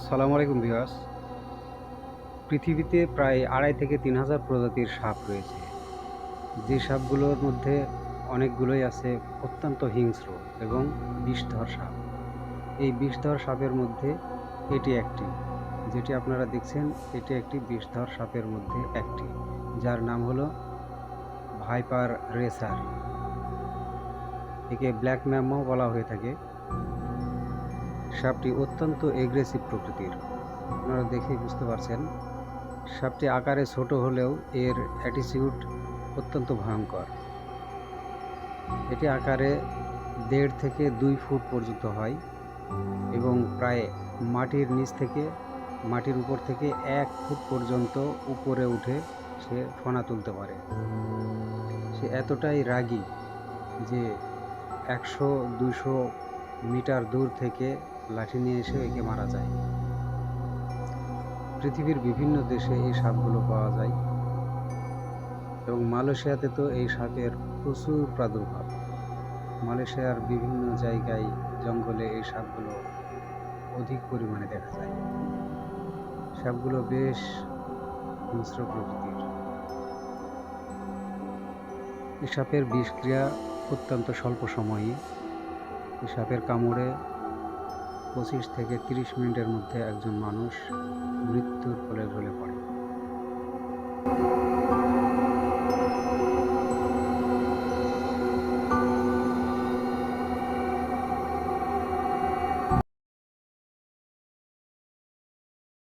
আসসালামু আলাইকুম ভিউয়ার্স। পৃথিবীতে প্রায় ২,৫০০ থেকে ৩,০০০ প্রজাতির সাপ রয়েছে। যে সাপগুলোর মধ্যে অনেকগুলোই আছে অত্যন্ত হিংস্র এবং বিষধর সাপ। এই বিষধর সাপের মধ্যে এটি একটি। যেটি আপনারা দেখছেন, এটি একটি বিষধর সাপের মধ্যে একটি, যার নাম হলো ভাইপার রেসার। একে ব্ল্যাক ম্যামও বলা হয়ে থাকে। সাপটি অত্যন্ত এগ্রেসিভ প্রকৃতির। আপনারা দেখেই বুঝতে পারছেন। সাপটি আকারে ছোট হলেও এর অ্যাটিটিউড অত্যন্ত ভয়ঙ্কর। এটি আকারে ১.৫ থেকে ২ ফুট পর্যন্ত হয় এবং প্রায় মাটির উপর থেকে ১ ফুট পর্যন্ত উপরে উঠে সে ফনা তুলতে পারে। সে এতটাই রাগী যে ১০০-২০০ মিটার দূর থেকে লাঠি নিয়ে এসে একে মারা যায়। পৃথিবীর বিভিন্ন দেশে এই সাপগুলো পাওয়া যায় এবং মালয়েশিয়াতে তো এই সাপের প্রচুর প্রাদুর্ভাব। মালয়েশিয়ার বিভিন্ন জায়গায় জঙ্গলে এই সাপগুলো অধিক পরিমাণে দেখা যায়। সাপগুলো বেশ হিংস্র প্রকৃতির। এই সাপের বিষক্রিয়া অত্যন্ত স্বল্প সময়ই। এই সাপের কামড়ে ২৫ থেকে ৩০ মিনিটের মধ্যে একজন মানুষ মৃত্যুর কোলে ঢলে পড়ে।